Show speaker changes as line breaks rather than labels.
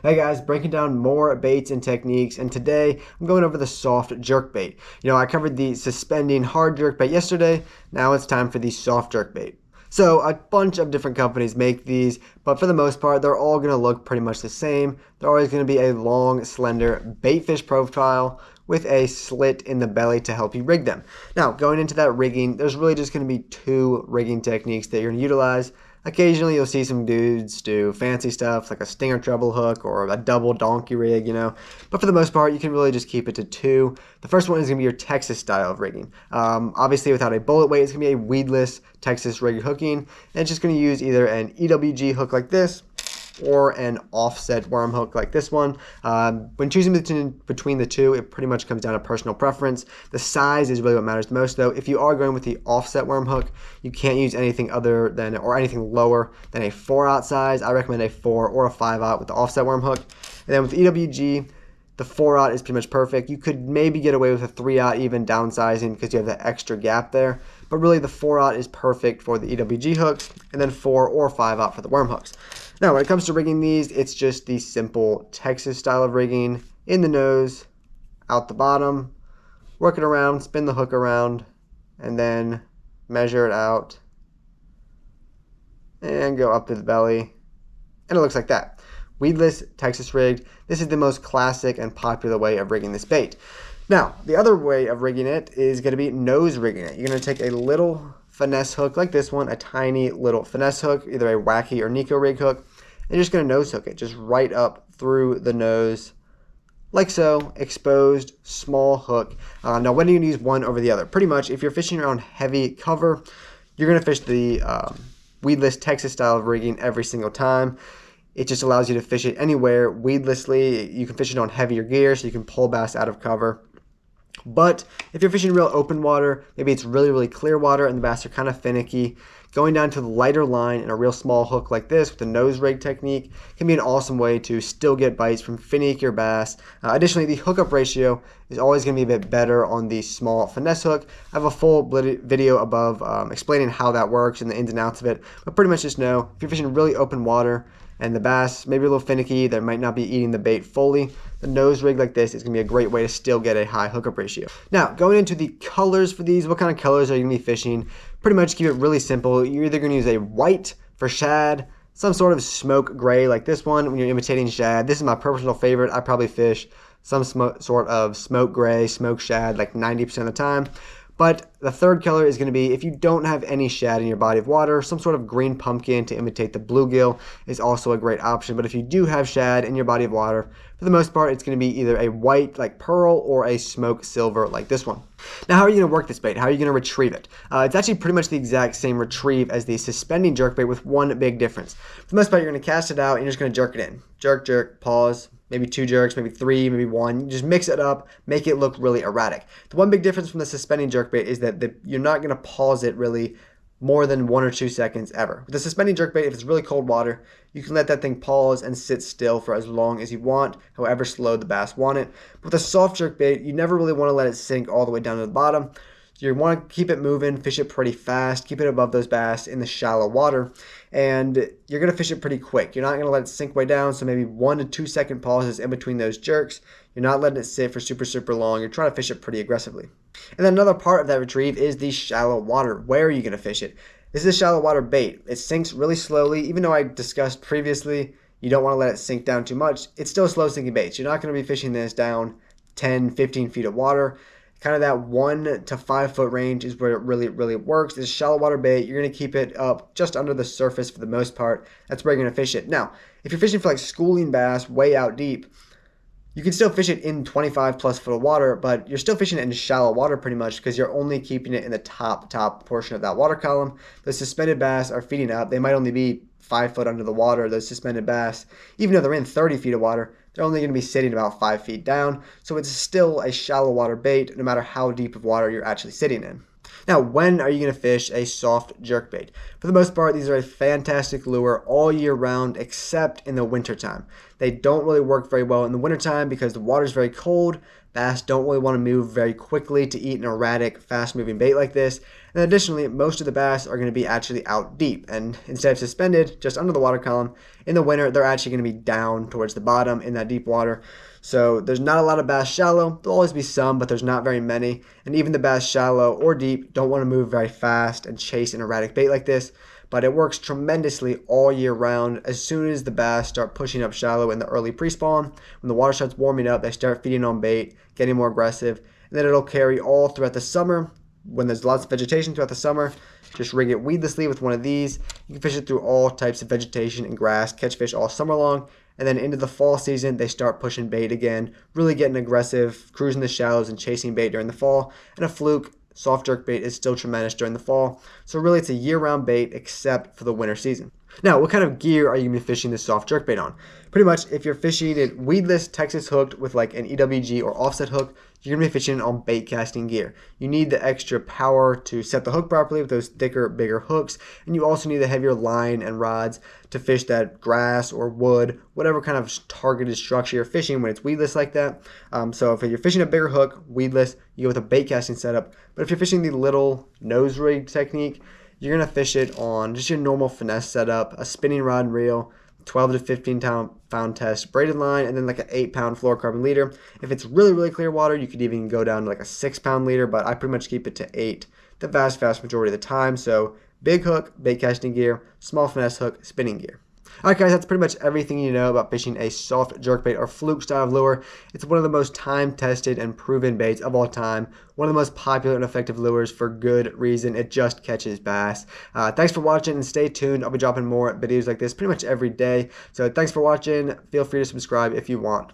Hey guys, breaking down more baits and techniques, and today I'm going over the soft jerkbait. I covered the suspending hard jerkbait yesterday. Now it's time for the soft jerkbait. So a bunch of different companies make these, but for the most part, they're all going to look pretty much the same. They're always going to be a long, slender baitfish profile with a slit in the belly to help you rig them. Now, going into that rigging, there's really just going to be two rigging techniques that you're going to utilize. Occasionally, you'll see some dudes do fancy stuff like a stinger treble hook or a double donkey rig, But for the most part, you can really just keep it to two. The first one is going to be your Texas style of rigging. Obviously, without a bullet weight, it's going to be a weedless Texas rig hooking. And it's just going to use either an EWG hook like this or an offset worm hook like this one. When choosing between the two, it pretty much comes down to personal preference. The size is really what matters the most, though. If you are going with the offset worm hook, you can't use anything other than, or anything lower than a 4/0 size. I recommend a 4 or a 5/0 with the offset worm hook. And then with the EWG, the 4/0 is pretty much perfect. You could maybe get away with a 3/0 even downsizing because you have that extra gap there. But really, the 4/0 is perfect for the EWG hooks, and then 4 or 5/0 for the worm hooks. Now, when it comes to rigging these, it's just the simple Texas style of rigging. In the nose, out the bottom, work it around, spin the hook around, and then measure it out, and go up to the belly, and it looks like that. Weedless, Texas rigged. This is the most classic and popular way of rigging this bait. Now, the other way of rigging it is going to be nose rigging it. You're going to take a little finesse hook like this one, a tiny little finesse hook, either a wacky or Nico rig hook, and you're just going to nose hook it just right up through the nose, like so, exposed, small hook. Now, when are you going to use one over the other? Pretty much, if you're fishing around heavy cover, you're going to fish the weedless Texas style of rigging every single time. It just allows you to fish it anywhere weedlessly. You can fish it on heavier gear, so you can pull bass out of cover. But if you're fishing real open water, maybe it's really, really clear water and the bass are kind of finicky, going down to the lighter line and a real small hook like this with the nose rig technique can be an awesome way to still get bites from finickier bass. Additionally, the hookup ratio is always going to be a bit better on the small finesse hook. I have a full video above explaining how that works and the ins and outs of it. But pretty much just know, if you're fishing really open water and the bass maybe a little finicky, they might not be eating the bait fully, the nose rig like this is going to be a great way to still get a high hookup ratio. Now, going into the colors for these, what kind of colors are you going to be fishing? Pretty much keep it really simple. You're either going to use a white for shad, some sort of smoke gray like this one when you're imitating shad. This is my personal favorite. I probably fish some sort of smoke gray, smoke shad like 90% of the time. But the third color is going to be, if you don't have any shad in your body of water, some sort of green pumpkin to imitate the bluegill is also a great option. But if you do have shad in your body of water, for the most part, it's going to be either a white like pearl or a smoke silver like this one. Now, how are you going to work this bait? How are you going to retrieve it? It's actually pretty much the exact same retrieve as the suspending jerkbait with one big difference. For the most part, you're going to cast it out and you're just going to jerk it in. Jerk, jerk, pause. Maybe 2 jerks, maybe 3, maybe 1. You just mix it up, make it look really erratic. The one big difference from the suspending jerkbait is that you're not going to pause it really more than 1 or 2 seconds ever. With the suspending jerkbait, if it's really cold water, you can let that thing pause and sit still for as long as you want, however slow the bass want it. But with a soft jerkbait, you never really want to let it sink all the way down to the bottom. You want to keep it moving, fish it pretty fast, keep it above those bass in the shallow water, and you're going to fish it pretty quick. You're not going to let it sink way down, so maybe 1 to 2 second pauses in between those jerks. You're not letting it sit for super, super long. You're trying to fish it pretty aggressively. And then another part of that retrieve is the shallow water. Where are you going to fish it? This is a shallow water bait. It sinks really slowly. Even though I discussed previously you don't want to let it sink down too much, it's still a slow sinking bait. So you're not going to be fishing this down 10, 15 feet of water. Kind of that 1 to 5 foot range is where it really, really works. It's a shallow water bait. You're going to keep it up just under the surface for the most part. That's where you're going to fish it. Now, if you're fishing for like schooling bass way out deep, you can still fish it in 25 plus foot of water, but you're still fishing it in shallow water pretty much because you're only keeping it in the top portion of that water column. The suspended bass are feeding up. They might only be 5 foot under the water, those suspended bass. Even though they're in 30 feet of water, they're only going to be sitting about 5 feet down. So it's still a shallow water bait no matter how deep of water you're actually sitting in. Now, when are you going to fish a soft jerkbait? For the most part, these are a fantastic lure all year round except in the wintertime. They don't really work very well in the wintertime because the water is very cold. Bass don't really want to move very quickly to eat an erratic, fast-moving bait like this. And additionally, most of the bass are going to be actually out deep, and instead of suspended just under the water column, in the winter they're actually going to be down towards the bottom in that deep water. So there's not a lot of bass shallow. There'll always be some, but there's not very many. And even the bass shallow or deep don't want to move very fast and chase an erratic bait like this. But it works tremendously all year round. As soon as the bass start pushing up shallow in the early pre-spawn, when the water starts warming up, they start feeding on bait, getting more aggressive, and then it'll carry all throughout the summer. When there's lots of vegetation throughout the summer, just rig it weedlessly with one of these. You can fish it through all types of vegetation and grass, catch fish all summer long, and then into the fall season, they start pushing bait again, really getting aggressive, cruising the shallows and chasing bait during the fall. And a Fluke soft jerkbait is still tremendous during the fall. So really it's a year-round bait except for the winter season. Now, what kind of gear are you going to be fishing this soft jerkbait on? Pretty much, if you're fishing it weedless, Texas hooked with like an EWG or offset hook, you're going to be fishing on bait casting gear. You need the extra power to set the hook properly with those thicker, bigger hooks, and you also need the heavier line and rods to fish that grass or wood, whatever kind of targeted structure you're fishing when it's weedless like that. So if you're fishing a bigger hook, weedless, you go with a bait casting setup. But if you're fishing the little nose rig technique, you're going to fish it on just your normal finesse setup, a spinning rod and reel, 12 to 15 pound test braided line, and then like an 8-pound fluorocarbon leader. If it's really, really clear water, you could even go down to like a 6-pound leader, but I pretty much keep it to 8 the vast majority of the time. So big hook, bait casting gear, small finesse hook, spinning gear. Alright guys, that's pretty much everything you know about fishing a soft jerkbait or fluke style of lure. It's one of the most time-tested and proven baits of all time. One of the most popular and effective lures for good reason. It just catches bass. Thanks for watching and stay tuned. I'll be dropping more videos like this pretty much every day. So thanks for watching. Feel free to subscribe if you want.